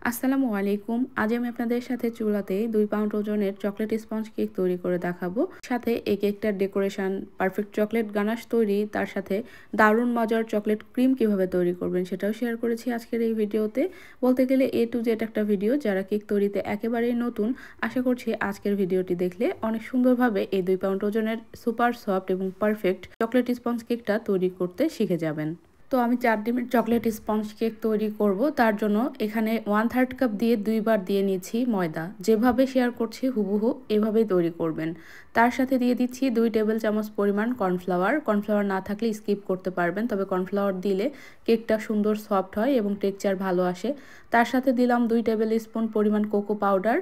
আসসালামু আলাইকুম। আজ আমি আপনাদের সাথে চুলাতে 2 পাউন্ড ওজনের চকলেট স্পঞ্জ কেক তৈরি করে দেখাবো। সাথে এই কেকটার ডেকোরেশন, পারফেক্ট চকলেট গানাশ তৈরি, তার সাথে দারুণ মজার চকলেট ক্রিম কিভাবে তৈরি করবেন সেটাও শেয়ার করেছি আজকের এই ভিডিওতে। বলতে গেলে A to Z একটা ভিডিও, যারা কেক তৈরিতে একেবারেই নতুন, আশা করছি আজকের ভিডিওটি দেখলে অনেক সুন্দরভাবে এই 2 পাউন্ড ওজনের সুপার সফট এবং পারফেক্ট চকলেট স্পঞ্জ কেকটা তৈরি করতে শিখে যাবেন। তো আমি 4 ডিমের চকলেট স্পঞ্জ কেক তৈরি করব। তার জন্য এখানে 1/3 কাপ দিয়ে 2 বার দিয়ে নিচ্ছি ময়দা। যেভাবে শেয়ার করছি হুবহু এভাবেই তৈরি করবেন। তার সাথে দিয়ে দিচ্ছি 2 টেবিল চামচ পরিমাণ কর্নফ্লাওয়ার। কর্নফ্লাওয়ার না থাকলে স্কিপ করতে পারবেন, তবে কর্নফ্লাওয়ার দিলে কেকটা সুন্দর সফট হয় এবং টেক্সচার ভালো আসে। তার সাথে দিলাম 2 টেবিল স্পুন পরিমাণ কোকো পাউডার,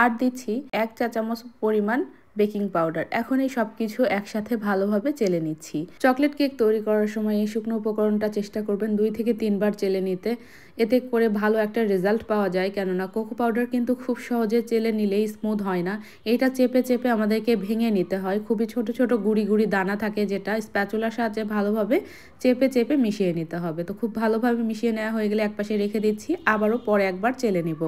আর দিচ্ছি 1 চা চামচ পরিমাণ বেকিং পাউডার। এখন এই সব কিছু একসাথে ভালোভাবে চেলে নিচ্ছি। চকলেট কেক তৈরি করার সময় এই শুকনো উপকরণটা চেষ্টা করবেন 2 থেকে 3 বার চেলে নিতে, এতে করে ভালো একটা রেজাল্ট পাওয়া যায়। কেননা কোকো পাউডার কিন্তু খুব সহজে চেলে নিলেই স্মুথ হয় না, এটা চেপে চেপে আমাদেরকে ভেঙে নিতে হয়। খুবই ছোট ছোট গুঁড়ি গুঁড়ি দানা থাকে, যেটা স্প্যাচুলার সাহায্যে ভালোভাবে চেপে চেপে মিশিয়ে নিতে হবে। তো খুব ভালোভাবে মিশিয়ে নেওয়া হয়ে গেলে একপাশে রেখে দিচ্ছি, আবারও পরে একবার চেলে নিব।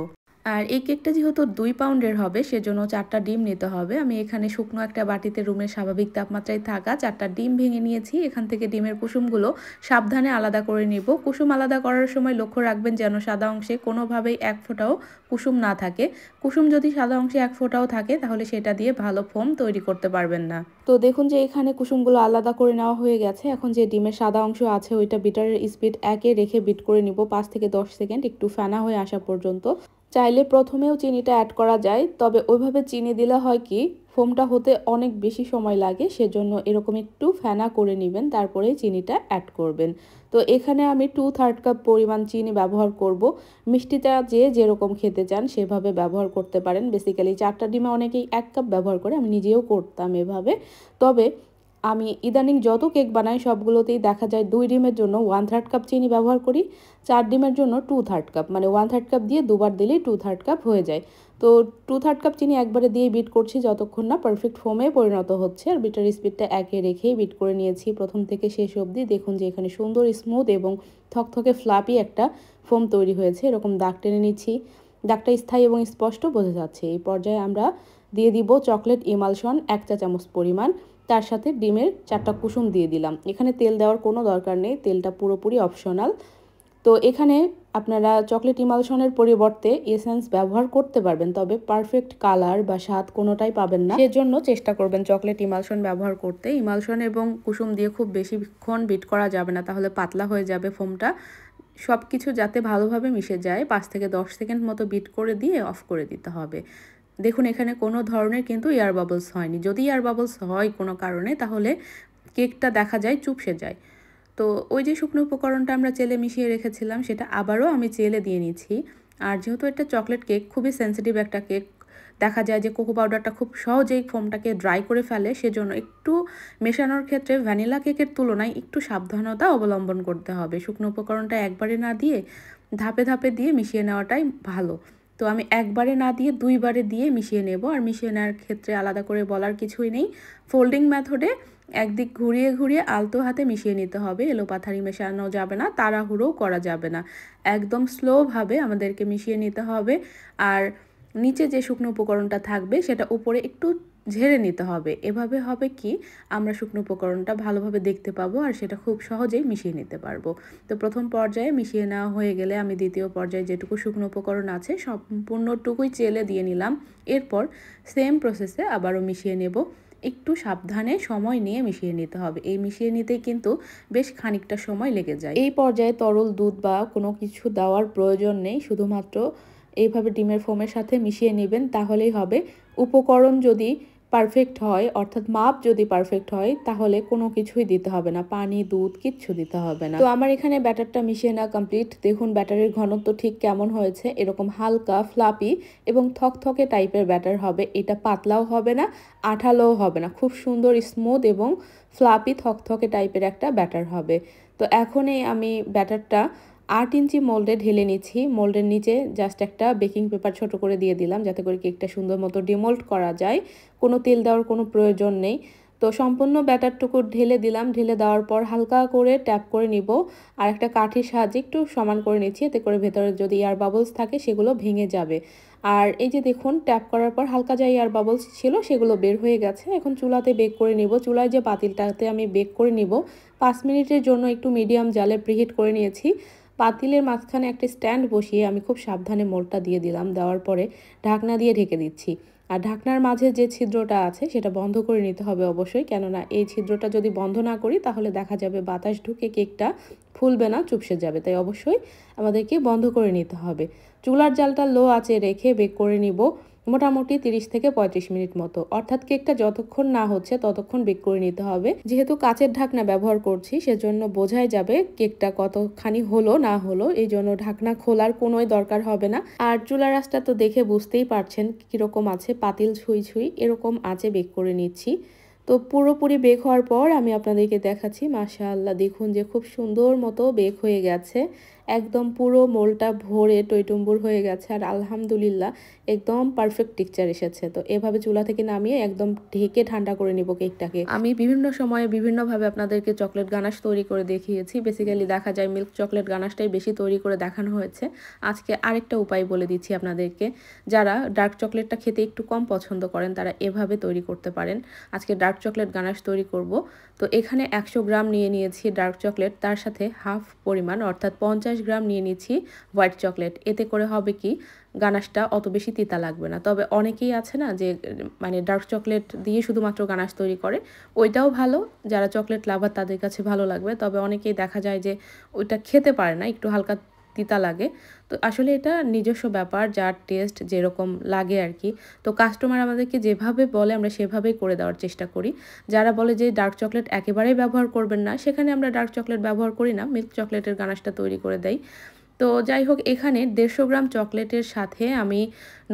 আর এই কেকটা যেহেতু 2 পাউন্ডের হবে, সেজন্য 4টা ডিম নিতে হবে। আমি এখানে শুকনো একটা বাটিতে রুমের স্বাভাবিক তাপমাত্রায় থাকা 4টা ডিম ভেঙে নিয়েছি। এখান থেকে ডিমের কুসুমগুলো সাবধানে আলাদা করে নিব। কুসুম আলাদা করার সময় লক্ষ্য রাখবেন যেন সাদা অংশে কোনোভাবেই 1 ফোঁটাও কুসুম না থাকে। কুসুম যদি সাদা অংশে 1 ফোঁটাও থাকে, তাহলে সেটা দিয়ে ভালো ফোম তৈরি করতে পারবেন না। তো দেখুন যে এখানে কুসুমগুলো আলাদা করে নেওয়া হয়ে গেছে। এখন যে ডিমের সাদা অংশ আছে, ওইটা বিটারের স্পিড 1-এ রেখে বিট করে নিব 5 থেকে 10 সেকেন্ড, একটু ফেনা হয়ে আসা পর্যন্ত। চাইলে প্রথমেও চিনিটা অ্যাড করা যায়, তবে ওইভাবে চিনি দিলে হয় কি, ফোমটা হতে অনেক বেশি সময় লাগে। সেজন্য এরকম একটু ফেনা করে নেবেন, তারপরেই চিনিটা অ্যাড করবেন। তো এখানে আমি 2/3 কাপ পরিমাণ চিনি ব্যবহার করব। মিষ্টিটা যে যেরকম খেতে চান সেভাবে ব্যবহার করতে পারেন। বেসিক্যালি 4টা ডিমে অনেকেই 1 কাপ ব্যবহার করে, আমি নিজেও করতাম এভাবে। তবে আমি ইদানিং যত কেক বানাই সবগুলোতেই দেখা যায় 2 ডিমের জন্য 1/3 কাপ চিনি ব্যবহার করি, 4 ডিমের জন্য 2/3 কাপ, মানে 1/3 কাপ দিয়ে দুবার দিলেই 2/3 কাপ হয়ে যায়। তো 2/3 কাপ চিনি একবারে দিয়ে বিট করছি যতক্ষণ না পারফেক্ট ফোমে পরিণত হচ্ছে। আর বিটার স্পিডটা 1-এ রেখেই বিট করে নিয়েছি প্রথম থেকে শেষ অবধি। দেখুন যে এখানে সুন্দর স্মুথ এবং থকথকে ফ্লাপি একটা ফোম তৈরি হয়েছে। এরকম দাগ টেনে নিচ্ছি, দাগটা স্থায়ী এবং স্পষ্ট বোঝা যাচ্ছে। এই পর্যায়ে আমরা দিয়ে দিব চকলেট ইমালশন 1 চা চামচ পরিমাণ। তার সাথে ডিমের 4টা কুসুম দিয়ে দিলাম। এখানে তেল দেওয়ার কোনো দরকার নেই, তেলটা পুরোপুরি অপশনাল। তো এখানে আপনারা চকলেট ইমালশনের পরিবর্তে এসেন্স ব্যবহার করতে পারবেন, তবে পারফেক্ট কালার বা স্বাদ কোনোটাই পাবেন না। সেজন্য চেষ্টা করবেন চকলেট ইমালশন ব্যবহার করতে। ইমালশন এবং কুসুম দিয়ে খুব বেশিক্ষণ বিট করা যাবে না, তাহলে পাতলা হয়ে যাবে ফোমটা। সব কিছু যাতে ভালোভাবে মিশে যায় 5 থেকে 10 সেকেন্ড মতো বিট করে দিয়ে অফ করে দিতে হবে। দেখুন এখানে কোনো ধরনের কিন্তু এয়ার বাবলস হয়নি। যদি এয়ার বাবলস হয় কোনো কারণে, তাহলে কেকটা দেখা যায় চুপসে যায়। তো ওই যে শুকনো উপকরণটা আমরা চেলে মিশিয়ে রেখেছিলাম, সেটা আবারও আমি চেলে দিয়ে নিচ্ছি। আর যেহেতু এটা চকলেট কেক, খুবই সেন্সিটিভ একটা কেক, দেখা যায় যে কোকো পাউডারটা খুব সহজেই ফোমটাকে ড্রাই করে ফেলে। সেজন্য একটু মেশানোর ক্ষেত্রে ভ্যানিলা কেকের তুলনায় একটু সাবধানতা অবলম্বন করতে হবে। শুকনো উপকরণটা একবারে না দিয়ে ধাপে ধাপে দিয়ে মিশিয়ে নেওয়াটাই ভালো। তো আমি একবারে না দিয়ে 2 বারে দিয়ে মিশিয়ে নেব। আর মিশিয়ে নেওয়ার ক্ষেত্রে আলাদা করে বলার কিছুই নেই। ফোল্ডিং মেথডে একদিক ঘুরিয়ে ঘুরিয়ে আলতো হাতে মিশিয়ে নিতে হবে। এলোপাথারি মেশানো যাবে না, তাড়াহুড়োও করা যাবে না। একদম স্লোভাবে আমাদেরকে মিশিয়ে নিতে হবে। আর নিচে যে শুকনো উপকরণটা থাকবে সেটা উপরে একটু ঝেড়ে নিতে হবে। এভাবে হবে কি, আমরা শুকনো উপকরণটা ভালোভাবে দেখতে পাবো আর সেটা খুব সহজেই মিশিয়ে নিতে পারবো। তো প্রথম পর্যায়ে মিশিয়ে নেওয়া হয়ে গেলে আমি দ্বিতীয় পর্যায়ে যেটুকু শুকনো উপকরণ আছে সম্পূর্ণটুকুই চেলে দিয়ে নিলাম। এরপর সেম প্রসেসে আবারও মিশিয়ে নেব। একটু সাবধানে সময় নিয়ে মিশিয়ে নিতে হবে। এই মিশিয়ে নিতেই কিন্তু বেশ খানিকটা সময় লেগে যায়। এই পর্যায়ে তরল দুধ বা কোনো কিছু দেওয়ার প্রয়োজন নেই, শুধুমাত্র এইভাবে ডিমের ফোমের সাথে মিশিয়ে নেবেন, তাহলেই হবে। উপকরণ যদি পারফেক্ট হয়, অর্থাৎ মাপ যদি পারফেক্ট হয়, তাহলে কোনো কিছুই দিতে হবে না, পানি দুধ কিচ্ছু দিতে হবে না। তো আমার এখানে ব্যাটারটা মিশিয়ে নেওয়া কমপ্লিট। দেখুন ব্যাটারের ঘনত্ব ঠিক কেমন হয়েছে, এরকম হালকা ফ্লাপি এবং থকথকে টাইপের ব্যাটার হবে। এটা পাতলাও হবে না, আঠালোও হবে না, খুব সুন্দর স্মুথ এবং ফ্লাপি থকথকে টাইপের একটা ব্যাটার হবে। তো এখনই আমি ব্যাটারটা 8 ইঞ্চি মোল্ডে ঢেলে নিচ্ছি। মোল্ডের নিচে জাস্ট একটা বেকিং পেপার ছোট করে দিয়ে দিলাম, যাতে করে কেকটা সুন্দর মতো ডিমোল্ড করা যায়। কোনো তেল দেওয়ার কোনো প্রয়োজন নেই। তো সম্পূর্ণ ব্যাটারটুকু ঢেলে দিলাম, ঢেলে দেওয়ার পর হালকা করে ট্যাপ করে নিব আর একটা কাঠির সাহায্যে একটু সমান করে নিচ্ছি, এতে করে ভেতরে যদি এয়ার বাবলস থাকে সেগুলো ভেঙে যাবে। আর এই যে দেখুন ট্যাপ করার পর হালকা যা এয়ার বাবলস ছিল সেগুলো বের হয়ে গেছে। এখন চুলাতে বেক করে নিব। চুলায় যে পাতিলটাতে আমি বেক করে নিব 5 মিনিটের জন্য একটু মিডিয়াম জালে প্রিহিট করে নিয়েছি। পাতিলের মাঝখানে একটা স্ট্যান্ড বসিয়ে আমি খুব সাবধানে মোলটা দিয়ে দিলাম, দেওয়ার পরে ঢাকনা দিয়ে ঢেকে দিচ্ছি। আর ঢাকনার মাঝে যে ছিদ্রটা আছে সেটা বন্ধ করে নিতে হবে অবশ্যই, কেননা এই ছিদ্রটা যদি বন্ধ না করি তাহলে দেখা যাবে বাতাস ঢুকে কেকটা ফুলবে না, চুপসে যাবে। তাই অবশ্যই আমাদেরকে বন্ধ করে নিতে হবে। চুলার জালটা লো আঁচে রেখে বেক করে নিব মোটামুটি 30 থেকে 35 মিনিট মতো, অর্থাৎ কেকটা যতক্ষণ না হচ্ছে ততক্ষণ বেক করে নিতে হবে। যেহেতু কাচের ঢাকনা ব্যবহার করছি সেজন্য বোঝাই যাবে কেকটা কতখানি হলো না হলো, এই জন্য ঢাকনা খোলার কোনোই দরকার হবে না। আর চুলার আঁচটা তো দেখে বুঝতেই পারছেন কিরকম আছে, পাতিল ছুঁই ছুঁই এরকম আঁচে বেক করে নিচ্ছি। তো পুরোপুরি বেক হওয়ার পর আমি আপনাদেরকে দেখাচ্ছি, মাশাআল্লাহ দেখুন যে খুব সুন্দর মতো বেক হয়ে গেছে, একদম পুরো মোলটা ভরে টইটুম্বুর হয়ে গেছে। আর আলহামদুলিল্লাহ একদম পারফেক্ট টেক্সচার এসেছে। তো এভাবে চুলা থেকে নামিয়ে একদম ঢেকে ঠান্ডা করে নিব কেকটাকে। আমি বিভিন্ন সময়ে বিভিন্নভাবে আপনাদেরকে চকলেট গানাশ তৈরি করে দেখিয়েছি। বেসিক্যালি দেখা যায় মিল্ক চকলেট গানাশটাই বেশি তৈরি করে দেখানো হয়েছে। আজকে আরেকটা উপায় বলে দিচ্ছি আপনাদেরকে। যারা ডার্ক চকলেটটা খেতে একটু কম পছন্দ করেন তারা এভাবে তৈরি করতে পারেন। আজকে ডার্ক চকলেট গানাশ তৈরি করব। তো এখানে 100 গ্রাম নিয়ে নিয়েছি ডার্ক চকলেট, তার সাথে হাফ পরিমাণ অর্থাৎ 50 গ্রাম নিয়ে নিচ্ছি হোয়াইট চকলেট। এতে করে হবে কি গানাশটা অত বেশি তিতা লাগবে না। তবে অনেকেই আছে না যে মানে ডার্ক চকলেট দিয়ে শুধুমাত্র গানাশ তৈরি করে, ওইটাও ভালো, যারা চকলেট লাভার তাদের কাছে ভালো লাগবে। তবে অনেকেই দেখা যায় যে ওইটা খেতে পারে না, একটু হালকা তিতা লাগে। তো আসলে এটা নিজস্ব ব্যাপার, যার টেস্ট যেরকম লাগে আর কি। তো কাস্টমার আমাদেরকে যেভাবে বলে আমরা সেভাবেই করে দেওয়ার চেষ্টা করি। যারা বলে যে ডার্ক চকলেট একেবারেই ব্যবহার করবেন না, সেখানে আমরা ডার্ক চকলেট ব্যবহার করি না, মিল্ক চকলেটের গানাশটা তৈরি করে দেই। তো যাই হোক, এখানে 150 গ্রাম চকলেটের সাথে আমি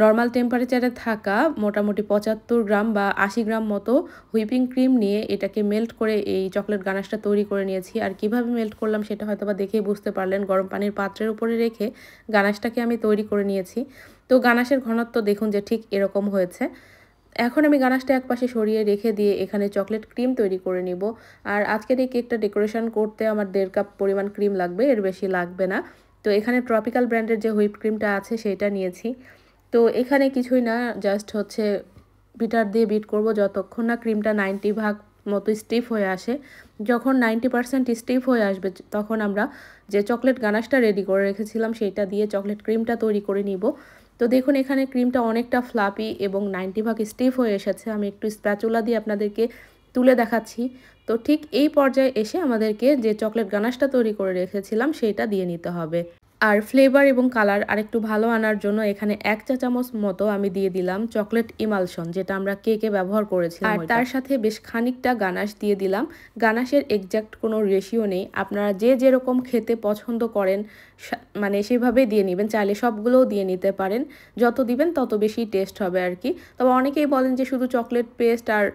নর্মাল টেম্পারেচারে থাকা মোটামুটি 75 গ্রাম বা 80 গ্রাম মতো হুইপিং ক্রিম নিয়ে এটাকে মেল্ট করে এই চকলেট গানাশটা তৈরি করে নিয়েছি। আর কিভাবে মেল্ট করলাম সেটা হয়তো বা দেখেই বুঝতে পারলেন। গরম পানির পাত্রের উপরে রেখে গানাশটাকে আমি তৈরি করে নিয়েছি। তো গানাশের ঘনত্ব দেখুন যে ঠিক এরকম হয়েছে। এখন আমি গানাশটা একপাশে সরিয়ে রেখে দিয়ে এখানে চকলেট ক্রিম তৈরি করে নিব। আর আজকের এই কেকটা ডেকোরেশন করতে আমার 1.5 কাপ পরিমাণ ক্রিম লাগবে, এর বেশি লাগবে না। তো এখানে ট্রপিক্যাল ব্র্যান্ডের যে হুইপ ক্রিমটা আছে সেটা নিয়েছি। তো এখানে কিছুই না, জাস্ট হচ্ছে বিটার দিয়ে বিট করব যতক্ষণ না ক্রিমটা 90 ভাগ মতো স্টিফ হয়ে আসে। যখন 90% স্টিফ হয়ে আসবে তখন আমরা যে চকলেট গানাশটা রেডি করে রেখেছিলাম সেটা দিয়ে চকলেট ক্রিমটা তৈরি করে নিব। তো দেখুন এখানে ক্রিমটা অনেকটা ফ্লাপি এবং 90 ভাগ স্টিফ হয়ে এসেছে। আমি একটু স্প্যাচুলা দিয়ে আপনাদেরকে তুলে দেখাচ্ছি। তো ঠিক এই পর্যায়ে এসে আমাদেরকে যে চকলেট গানাশটা তৈরি করে রেখেছিলাম সেটা দিয়ে নিতে হবে। আর ফ্লেভার এবং কালার আরেকটু ভালো আনার জন্য এখানে 1 চা চামচ মতো আমি দিয়ে দিলাম চকলেট ইমালশন, যেটা আমরা কেকে ব্যবহার করেছিলাম। আর তার সাথে বেশ খানিকটা গানাশ দিয়ে দিলাম। গানাশের এক্সাক্ট কোনো রেশিও নেই, আপনারা যে যেরকম খেতে পছন্দ করেন মানে সেভাবেই দিয়ে নেবেন, চাইলে সবগুলোও দিয়ে নিতে পারেন। যত দিবেন তত বেশি টেস্ট হবে আর কি। তবে অনেকেই বলেন যে শুধু চকলেট পেস্ট আর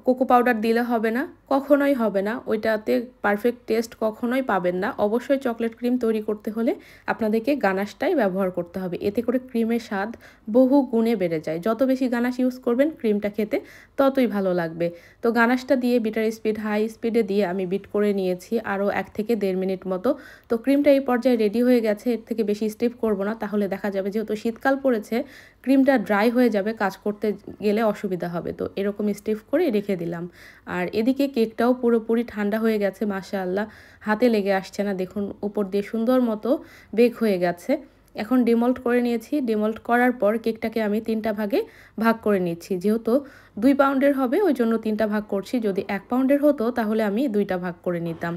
কোকো পাউডার দিলে হবে না, কখনোই হবে না, ওইটাতে পারফেক্ট টেস্ট কখনোই পাবেন না। অবশ্যই চকলেট ক্রিম তৈরি করতে হলে আপনাদেরকে গানাশটাই ব্যবহার করতে হবে, এতে করে ক্রিমের স্বাদ বহু গুণে বেড়ে যায়। যত বেশি গানাশ ইউজ করবেন ক্রিমটা খেতে ততই ভালো লাগবে। তো গানাশটা দিয়ে বিটার স্পিড হাই স্পিডে দিয়ে আমি বিট করে নিয়েছি আরও 1 থেকে 1.5 মিনিট মতো। তো ক্রিমটা এই পর্যায়ে রেডি হয়ে গেছে, এর থেকে বেশি স্টিফ করব না, তাহলে দেখা যাবে যেহেতু শীতকাল পড়েছে ক্রিমটা ড্রাই হয়ে যাবে, কাজ করতে গেলে অসুবিধা হবে। তো এরকম স্টিফ করে রেখে দিলাম। আর এদিকে কেকটাও পুরোপুরি ঠান্ডা হয়ে গেছে, মাশাআল্লাহ হাতে লেগে আসছে না, দেখুন উপর দিয়ে সুন্দর মতো বেক হয়ে গেছে। এখন ডিমল্ট করে নিয়েছি। ডিমল্ট করার পর কেকটাকে আমি 3টা ভাগে ভাগ করে নিচ্ছি। যেহেতু 2 পাউন্ডের হবে ওই জন্য 3টা ভাগ করছি, যদি 1 পাউন্ডের হতো তাহলে আমি 2টা ভাগ করে নিতাম।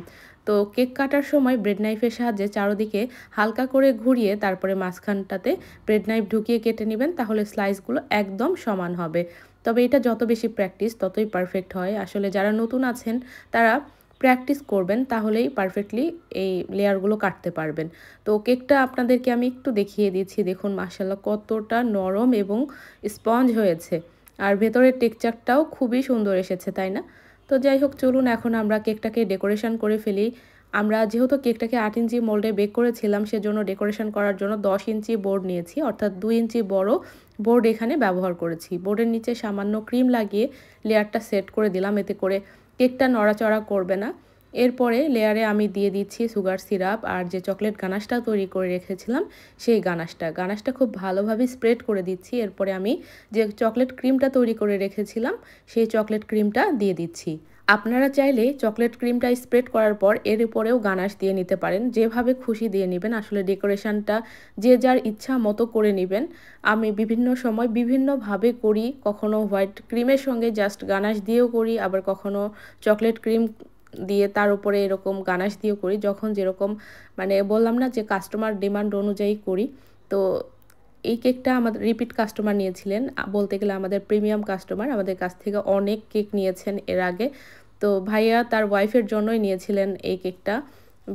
তো কেক কাটার সময় ব্রেড নাইফের সাহায্যে চারদিকে হালকা করে ঘুরিয়ে তারপরে মাঝখানটাতে ব্রেড নাইফ ঢুকিয়ে কেটে নেবেন, তাহলে স্লাইসগুলো একদম সমান হবে। তবে এটা যত বেশি প্র্যাকটিস ততই পারফেক্ট হয়। আসলে যারা নতুন আছেন তারা প্র্যাকটিস করবেন, তাহলেই পারফেক্টলি এই লেয়ারগুলো কাটতে পারবেন। তো কেকটা আপনাদেরকে আমি একটু দেখিয়ে দিচ্ছি, দেখুন মাশাআল্লাহ কতটা নরম এবং স্পঞ্জ হয়েছে। আর ভেতরের টেক্সচারটাও খুবই সুন্দর এসেছে, তাই না? তো যাই হোক, চলুন এখন আমরা কেকটাকে ডেকোরেশন করে ফেলি। আমরা যেহেতু কেকটাকে 8 ইঞ্চি মোল্ডে বেক করেছিলাম সেজন্য ডেকোরেশন করার জন্য 10 ইঞ্চি বোর্ড নিয়েছি, অর্থাৎ 2 ইঞ্চি বড় বোর্ড এখানে ব্যবহার করেছি। বোর্ডের নিচে সামান্য ক্রিম লাগিয়ে লেয়ারটা সেট করে দিলাম, এতে করে কেকটা নড়াচড়া করবে না। এরপরে লেয়ারে আমি দিয়ে দিচ্ছি সুগার সিরাপ আর যে চকলেট গানাশটা তৈরি করে রেখেছিলাম সেই গানাশটা খুব ভালোভাবে স্প্রেড করে দিচ্ছি। এরপরে আমি যে চকলেট ক্রিমটা তৈরি করে রেখেছিলাম সেই চকলেট ক্রিমটা দিয়ে দিচ্ছি। আপনারা চাইলে চকলেট ক্রিমটা স্প্রেড করার পর এর উপরেও গানাশ দিয়ে নিতে পারেন, যেভাবে খুশি দিয়ে নেবেন। আসলে ডেকোরেশনটা যে যার ইচ্ছা মতো করে নেবেন। আমি বিভিন্ন সময় বিভিন্নভাবে করি, কখনো হোয়াইট ক্রিমের সঙ্গে জাস্ট গানাশ দিয়েও করি, আবার কখনো চকলেট ক্রিম দিয়ে তার উপরে এরকম গানাশ দিয়েও করি, যখন যেরকম মানে বললাম না যে কাস্টমার ডিমান্ড অনুযায়ী করি। তো এই কেকটা আমাদের রিপিট কাস্টমার নিয়েছিলেন, বলতে গেলে আমাদের প্রিমিয়াম কাস্টমার, আমাদের কাছ থেকে অনেক কেক নিয়েছেন এর আগে। তো ভাইয়া তার ওয়াইফের জন্যই নিয়েছিলেন এই কেকটা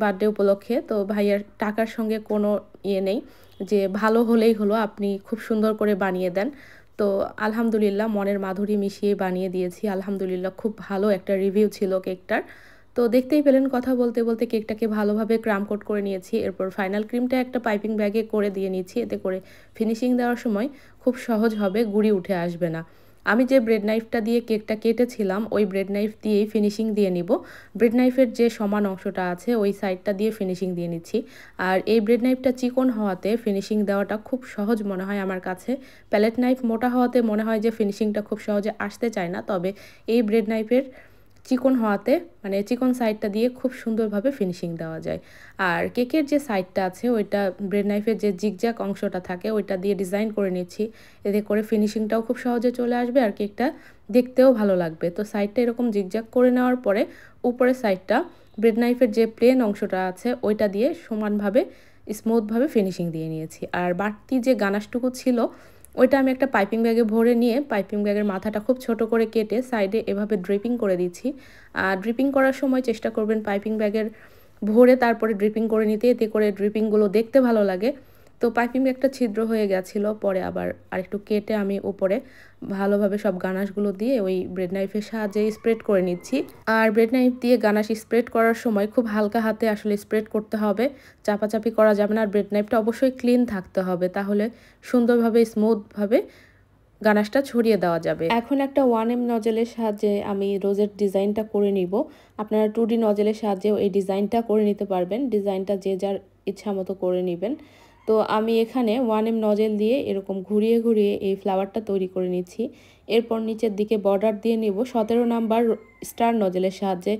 বার্থডে উপলক্ষে। তো ভাইয়ার টাকার সঙ্গে কোনো ইয়ে নেই, যে ভালো হলেই হলো, আপনি খুব সুন্দর করে বানিয়ে দেন। তো আলহামদুলিল্লাহ মনের মাধুরী মিশিয়ে বানিয়ে দিয়েছি। আলহামদুলিল্লাহ খুব ভালো একটা রিভিউ ছিল কেকটার। তো দেখতেই পেলেন কথা বলতে বলতে কেকটাকে ভালোভাবে ক্রাম কোট করে নিয়েছি। এরপর ফাইনাল ক্রিমটা একটা পাইপিং ব্যাগে করে দিয়ে নিচ্ছি, এতে করে ফিনিশিং দেওয়ার সময় খুব সহজ হবে, গুঁড়ি উঠে আসবে না। আমি যে ব্রেড নাইফটা দিয়ে কেকটা কেটেছিলাম ওই ব্রেড নাইফ দিয়েই ফিনিশিং দিয়ে নিব। ব্রেড নাইফের যে সমান অংশটা আছে ওই সাইডটা দিয়ে ফিনিশিং দিয়ে নিচ্ছি। আর এই ব্রেড নাইফটা চিকন হওয়াতে ফিনিশিং দেওয়াটা খুব সহজ মনে হয় আমার কাছে। প্যালেট নাইফ মোটা হওয়াতে মনে হয় যে ফিনিশিংটা খুব সহজে আসতে চায় না, তবে এই ব্রেড নাইফের চিকন হওয়াতে মানে চিকন সাইডটা দিয়ে খুব সুন্দরভাবে ফিনিশিং দেওয়া যায়। আর কেকের যে সাইডটা আছে ওইটা ব্রেড নাইফের যে জিগজ্যাগ অংশটা থাকে ওইটা দিয়ে ডিজাইন করে নিচ্ছি, এতে করে ফিনিশিংটাও খুব সহজে চলে আসবে আর কেকটা দেখতেও ভালো লাগবে। তো সাইডটা এরকম জিগজ্যাগ করে নেওয়ার পরে উপরের সাইডটা ব্রেড নাইফের যে প্লেন অংশটা আছে ওইটা দিয়ে সমানভাবে স্মুথভাবে ফিনিশিং দিয়ে নিয়েছি। আর বাড়তি যে গানাশটুকু ছিল ওইটা আমি একটা পাইপিং ব্যাগে ভরে নিয়ে পাইপিং ব্যাগের মাথাটা খুব ছোট করে কেটে সাইডে এভাবে ড্রিপিং করে দিচ্ছি। আর ড্রিপিং করার সময় চেষ্টা করবেন পাইপিং ব্যাগের ভরে তারপরে ড্রিপিং করে নিতে, এতে করে ড্রিপিংগুলো দেখতে ভালো লাগে। তো পাইপিং ব্যাগটা ছিদ্র হয়ে গেছিলো, পরে আবার আরেকটু কেটে আমি উপরে ভালোভাবে সব গানাশগুলো দিয়ে ওই ব্রেড নাইফের সাহায্যে স্প্রেড করে নিচ্ছি। আর ব্রেড নাইফ দিয়ে গানাশ স্প্রেড করার সময় খুব হালকা হাতে আসলে স্প্রেড করতে হবে, চাপাচাপি করা যাবে না। আর ব্রেড নাইফটা অবশ্যই ক্লিন থাকতে হবে, তাহলে সুন্দরভাবে স্মুথভাবে গানাশটা ছড়িয়ে দেওয়া যাবে। এখন একটা 1M নজেলের সাহায্যে আমি রোজের ডিজাইনটা করে নিব। আপনারা 2D নজেলের সাহায্যেও এই ডিজাইনটা করে নিতে পারবেন, ডিজাইনটা যে যার ইচ্ছা মতো করে নেবেন। তো আমি এখানে 1M নজেল দিয়ে এরকম ঘুরিয়ে ঘুরিয়ে এই ফ্লাওয়ারটা তৈরি করে নিচ্ছি। এরপর নিচের দিকে বর্ডার দিয়ে নিব 17 নাম্বার স্টার নজেলের সাহায্যে।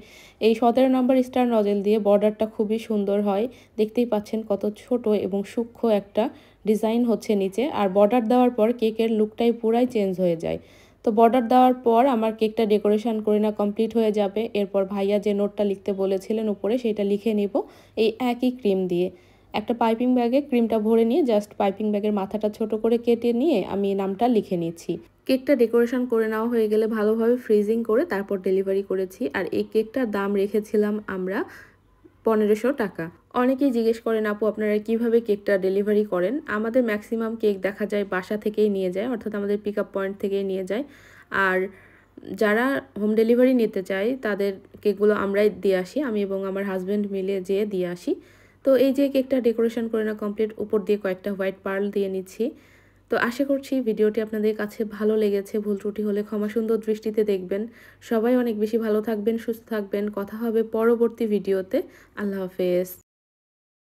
এই 17 নাম্বার স্টার নজেল দিয়ে বর্ডারটা খুবই সুন্দর হয়, দেখতেই পাচ্ছেন কত ছোট এবং সূক্ষ্ম একটা ডিজাইন হচ্ছে নিচে। আর বর্ডার দেওয়ার পর কেকের লুকটাই পুরাই চেঞ্জ হয়ে যায়। তো বর্ডার দেওয়ার পর আমার কেকটা ডেকোরেশন করে না কমপ্লিট হয়ে যাবে। এরপর ভাইয়া যে নোটটা লিখতে বলেছিলেন উপরে সেটা লিখে নিব এই একই ক্রিম দিয়ে। একটা পাইপিং ব্যাগে ক্রিমটা ভরে নিয়ে জাস্ট পাইপিং ব্যাগের মাথাটা ছোট করে কেটে নিয়ে আমি নামটা লিখে নিচ্ছি। কেকটা ডেকোরেশন করে নেওয়া হয়ে গেলে ভালোভাবে ফ্রিজিং করে তারপর ডেলিভারি করেছি। আর এই কেকটার দাম রেখেছিলাম আমরা 1500 টাকা। অনেকেই জিজ্ঞেস করেন আপু আপনারা কিভাবে কেকটা ডেলিভারি করেন। আমাদের ম্যাক্সিমাম কেক দেখা যায় বাসা থেকেই নিয়ে যায়, অর্থাৎ আমাদের পিক আপ পয়েন্ট থেকেই নিয়ে যায়। আর যারা হোম ডেলিভারি নিতে চায় তাদের কেকগুলো আমরাই দিয়ে আসি, আমি এবং আমার হাজব্যান্ড মিলে যেয়ে দিয়ে আসি। তো এই যে কেকটা ডেকোরেশন করে না কমপ্লিট, উপর দিয়ে কয়েকটা হোয়াইট পার্ল দিয়ে নিচ্ছি। তো আশা করছি ভিডিওটি আপনাদের কাছে ভালো লেগেছে। ভুল ত্রুটি হলে ক্ষমা সুন্দর দৃষ্টিতে দেখবেন। সবাই অনেক বেশি ভালো থাকবেন, সুস্থ থাকবেন। কথা হবে পরবর্তী ভিডিওতে। আল্লাহ হাফেজ।